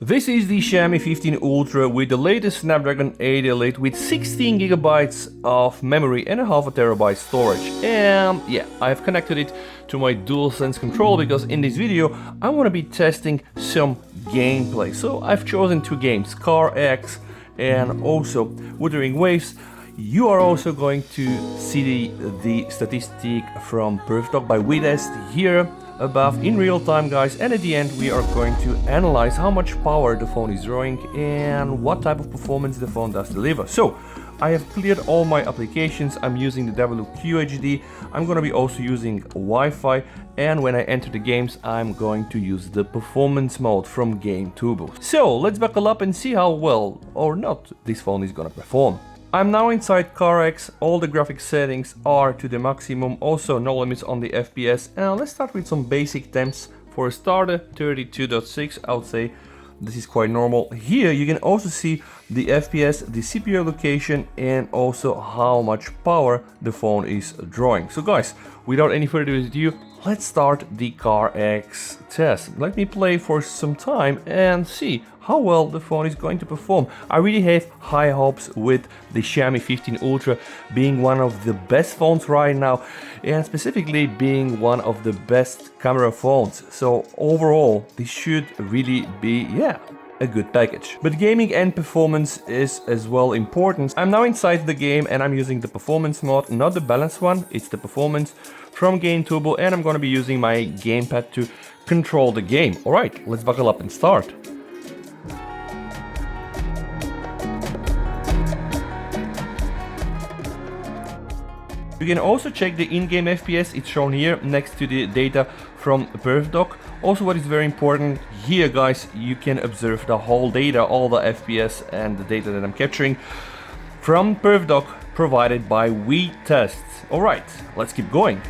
This is the Xiaomi 15 Ultra with the latest Snapdragon 8 Elite with 16 gigabytes of memory and a half a terabyte storage. And yeah, I've connected it to my DualSense control because in this video I want to be testing some gameplay. So I've chosen two games, CarX and also Wuthering Waves. You are also going to see the statistic from PerfDog by WeTest here above in real time, guys, and at the end we are going to analyze how much power the phone is drawing and what type of performance the phone does deliver. So I have cleared all my applications. I'm using the WQHD. I'm going to be also using Wi-Fi, and when I enter the games I'm going to use the performance mode from Game Turbo. So let's buckle up and see how well or not this phone is going to perform. I'm now inside CarX, all the graphics settings are to the maximum, also no limits on the FPS, and let's start with some basic temps. For a starter, 32.6, I would say this is quite normal. Here you can also see the FPS, the CPU location, and also how much power the phone is drawing. So guys, without any further ado, let's start the CarX test. Let me play for some time and see how well the phone is going to perform. I really have high hopes with the Xiaomi 15 Ultra being one of the best phones right now, and specifically being one of the best camera phones. So overall, this should really be, a good package. But gaming and performance is as well important. I'm now inside the game and I'm using the performance mode, not the balance one, it's the performance from Game Turbo, and I'm gonna be using my gamepad to control the game. Alright, let's buckle up and start. You can also check the in-game FPS, it's shown here next to the data from PerfDog. Also, what is very important here, guys, you can observe the whole data, all the FPS and the data that I'm capturing from PerfDog provided by WeTest. Alright, let's keep going.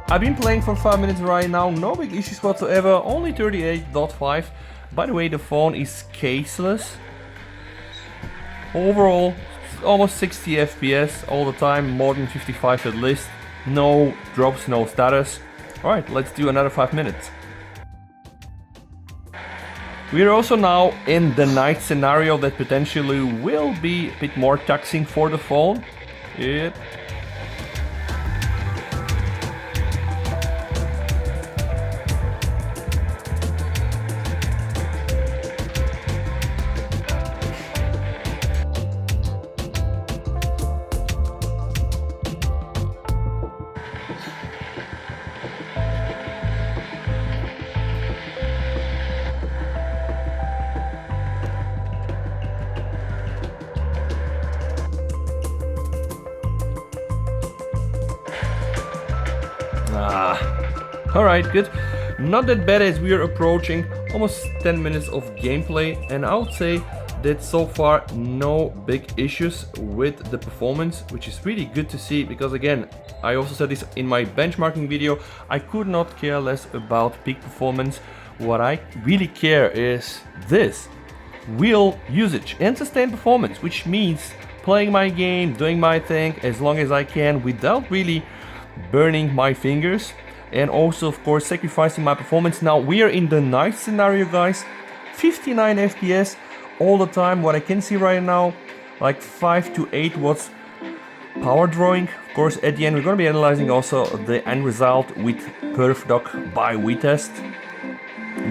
I've been playing for 5 minutes right now, no big issues whatsoever, only 38.5. By the way, the phone is caseless. Overall, almost 60 FPS all the time, more than 55 at least. No drops, no status. Alright, let's do another 5 minutes. We are also now in the night scenario that potentially will be a bit more taxing for the phone. Yep. Alright, good. Not that bad as we are approaching almost 10 minutes of gameplay, and I would say that so far no big issues with the performance, which is really good to see because again, I also said this in my benchmarking video, I could not care less about peak performance. What I really care is this, real usage and sustained performance, which means playing my game, doing my thing as long as I can without really burning my fingers, and also of course sacrificing my performance. Now we are in the night scenario, guys, 59 FPS all the time. What I can see right now, like 5 to 8 watts power drawing. Of course, at the end we're going to be analyzing also the end result with PerfDog by WeTest.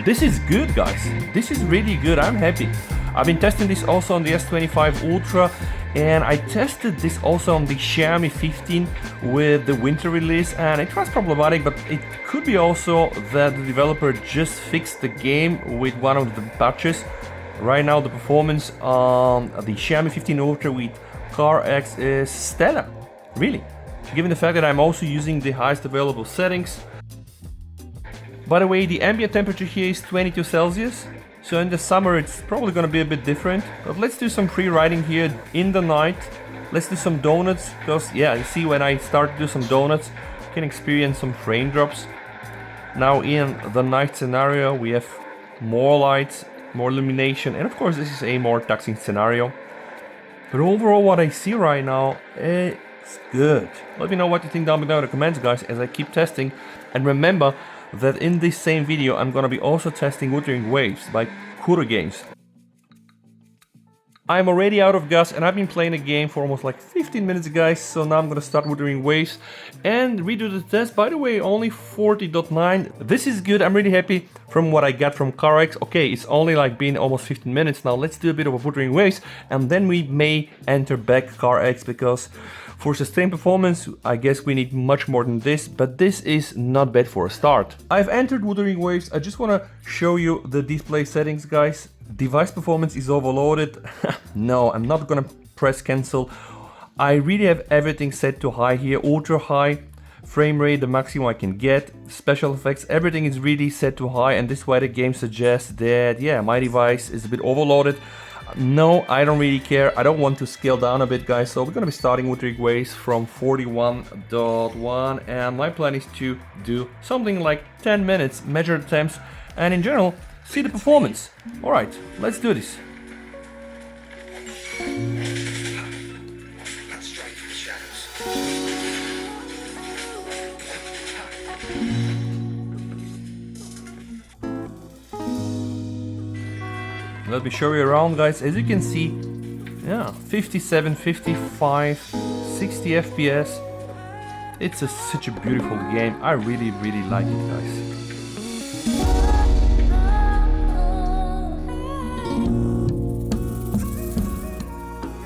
This is good, guys. This is really good. I'm happy. I've been testing this also on the S25 Ultra, and I tested this also on the Xiaomi 15 with the winter release, and it was problematic, but it could be also that the developer just fixed the game with one of the patches. Right now the performance on the Xiaomi 15 Ultra with CarX is stellar, really, given the fact that I'm also using the highest available settings. By the way, the ambient temperature here is 22 Celsius, so in the summer it's probably gonna be a bit different. But let's do some pre-riding here in the night. Let's do some donuts, because yeah, you see, when I start to do some donuts, you can experience some frame drops. Now in the night scenario, we have more lights, more illumination, and of course this is a more taxing scenario. But overall, what I see right now, it's good. Let me know what you think down below in the comments, guys, as I keep testing. And remember that in this same video I'm gonna be also testing Wuthering Waves by Games. I'm already out of gas and I've been playing the game for almost like 15 minutes, guys, so now I'm gonna start Wuthering Waves and redo the test. By the way, only 40.9. This is good, I'm really happy from what I got from CarX. Okay, it's only like been almost 15 minutes now. Let's do a bit of a Wuthering Waves and then we may enter back CarX, because for sustained performance, I guess we need much more than this, but this is not bad for a start. I've entered Wuthering Waves. I just want to show you the display settings, guys. Device performance is overloaded. No, I'm not gonna press cancel. I really have everything set to high here, ultra high. Frame rate, the maximum I can get. Special effects, everything is really set to high, and this is why the game suggests that, yeah, my device is a bit overloaded. No, I don't really care. I don't want to scale down a bit, guys. So we're gonna be starting Wuthering Waves from 41.1, and my plan is to do something like 10 minutes, measured attempts, and in general, see the performance. All right, let's do this. Let's strike the shadows. Let me show you around, guys. As you can see, yeah, 57, 55, 60 FPS. It's such a beautiful game. I really, really like it, guys.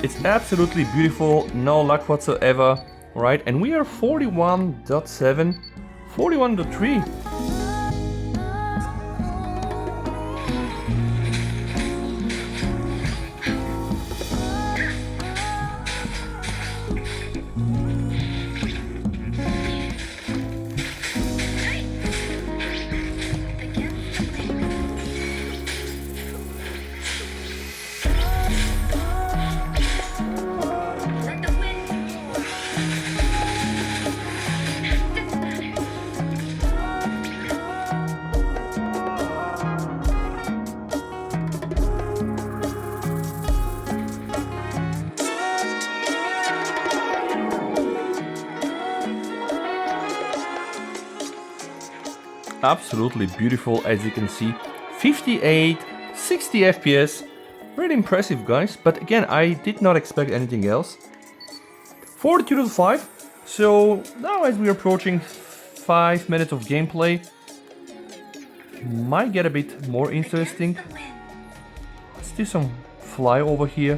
It's absolutely beautiful, no lag whatsoever, right? And we are 41.7, 41.3. Absolutely beautiful, as you can see. 58, 60 FPS. Really impressive, guys. But again, I did not expect anything else. 42.5. So now as we're approaching 5 minutes of gameplay, might get a bit more interesting. Let's do some fly over here.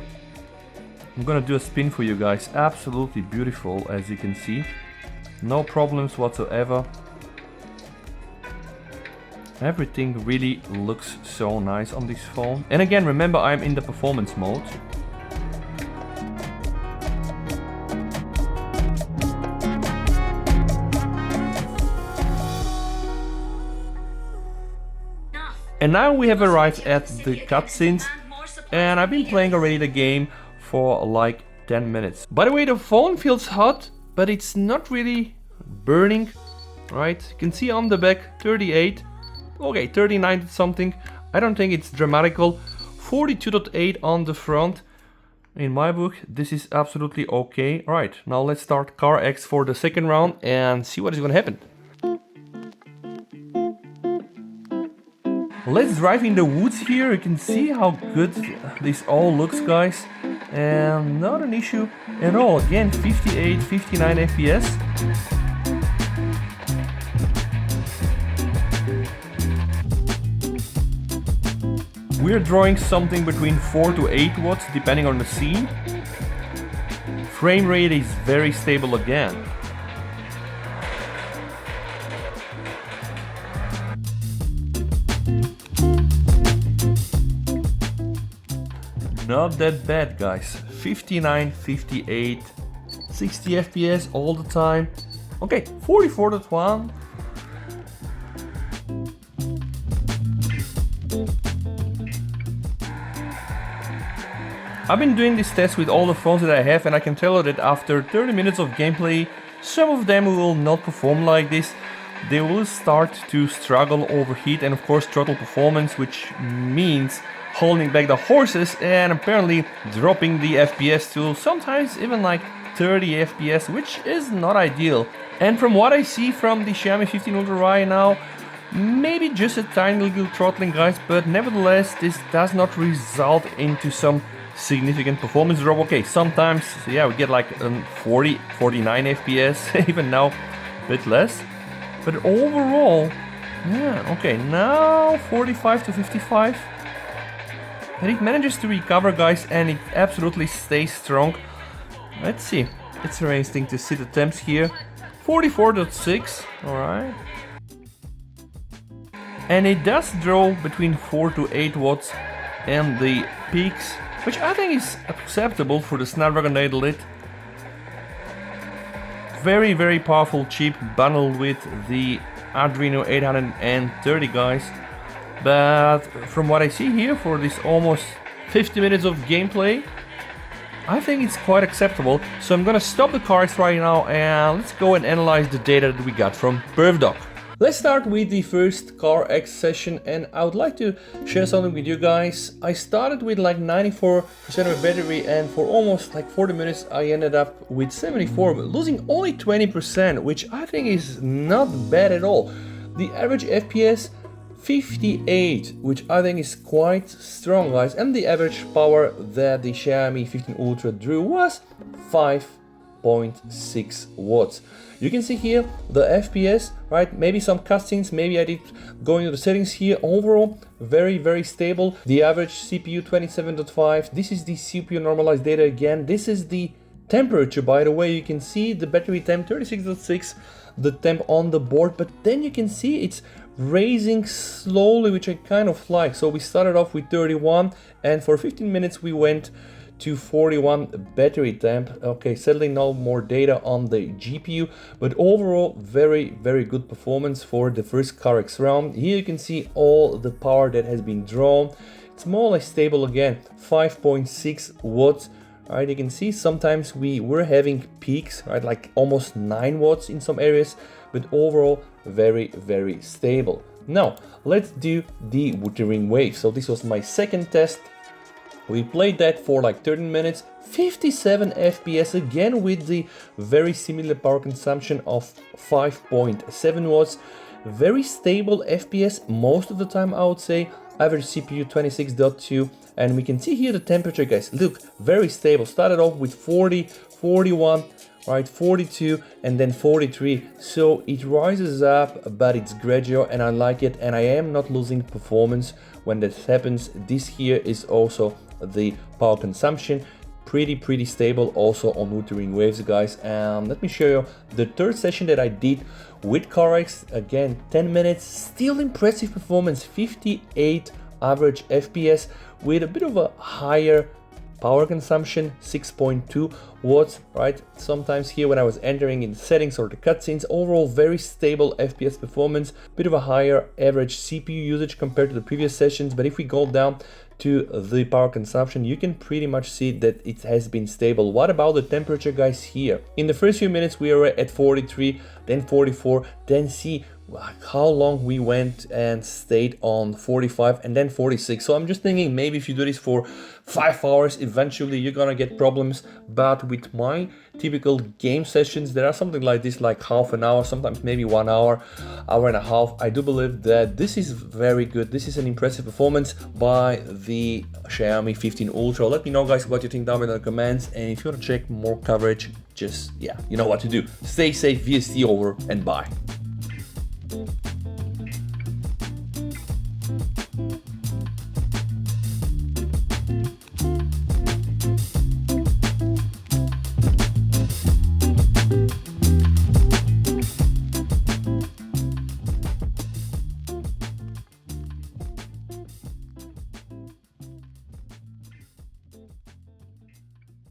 I'm gonna do a spin for you guys. Absolutely beautiful, as you can see. No problems whatsoever. Everything really looks so nice on this phone. And again, remember, I'm in the performance mode. And now we have arrived at the cutscenes, and I've been playing already the game for like 10 minutes. By the way, the phone feels hot, but it's not really burning, right? You can see on the back 38. Okay, 39 something. I don't think it's dramatical. 42.8 on the front. In my book, this is absolutely okay. Alright, now let's start CarX for the second round and see what is gonna happen. Let's drive in the woods here. You can see how good this all looks, guys. And not an issue at all. Again, 58, 59 FPS. We're drawing something between 4 to 8 watts depending on the scene. Frame rate is very stable again. Not that bad, guys. 59, 58, 60 FPS all the time. Okay, 44.1. I've been doing this test with all the phones that I have, and I can tell you that after 30 minutes of gameplay, some of them will not perform like this. They will start to struggle, overheat, and of course throttle performance, which means holding back the horses and apparently dropping the FPS to sometimes even like 30 FPS, which is not ideal. And from what I see from the Xiaomi 15 Ultra right now, maybe just a tiny little throttling, guys, but nevertheless this does not result into some significant performance drop. Okay, sometimes, yeah, we get like 40, 49 FPS, even now a bit less. But overall, yeah, okay, now 45 to 55. But it manages to recover, guys, and it absolutely stays strong. Let's see. It's interesting to see the temps here. 44.6, alright. And it does draw between 4 to 8 watts and the peaks, which I think is acceptable for the Snapdragon 8 Elite. Very, very powerful chip bundled with the Adreno 830, guys. But from what I see here for this almost 50 minutes of gameplay, I think it's quite acceptable. So I'm gonna stop the CarX right now and let's go and analyze the data that we got from PerfDog. Let's start with the first CarX session, and I would like to share something with you guys. I started with like 94% of battery, and for almost like 40 minutes I ended up with 74, losing only 20%, which I think is not bad at all. The average FPS 58, which I think is quite strong, guys, and the average power that the Xiaomi 15 Ultra drew was 5.6 watts. You can see here the FPS, right? Maybe some cutscenes, maybe I did go into the settings here. Overall, very, very stable. The average CPU 27.5. This is the CPU normalized data again. This is the temperature, by the way. You can see the battery temp 36.6, the temp on the board, but then you can see it's raising slowly, which I kind of like. So we started off with 31, and for 15 minutes we went to 41 battery temp. Okay, settling now more data on the GPU, but overall very, very good performance for the first CarX round. Here you can see all the power that has been drawn. It's more or less stable again, 5.6 watts. Right, you can see sometimes we were having peaks, right, like almost 9 watts in some areas, but overall very, very stable. Now let's do the Wuthering Waves. So this was my second test. We played that for like 13 minutes, 57 FPS again with the very similar power consumption of 5.7 watts. Very stable FPS most of the time, I would say. Average CPU 26.2, and we can see here the temperature, guys. Look, very stable. Started off with 40, 41, right, 42, and then 43. So it rises up, but it's gradual, and I like it. And I am not losing performance when that happens. This here is also the power consumption. Pretty stable also on Wuthering Waves, guys. And let me show you the third session that I did with CarX. Again, 10 minutes, still impressive performance, 58 average FPS with a bit of a higher power consumption, 6.2 watts, right? Sometimes here when I was entering in settings or the cutscenes, overall very stable FPS performance, bit of a higher average CPU usage compared to the previous sessions. But if we go down to the power consumption, you can pretty much see that it has been stable. What about the temperature, guys? Here in the first few minutes we were at 43, then 44, then see how long we went and stayed on 45 and then 46. So I'm just thinking maybe if you do this for 5 hours, eventually you're gonna get problems. But with my typical game sessions, there are something like this, like half an hour, sometimes maybe 1 hour, hour and a half. I do believe that this is very good. This is an impressive performance by the Xiaomi 15 Ultra. Let me know, guys, what you think down in the comments. And if you want to check more coverage, just, yeah, you know what to do. Stay safe, VST over, and bye.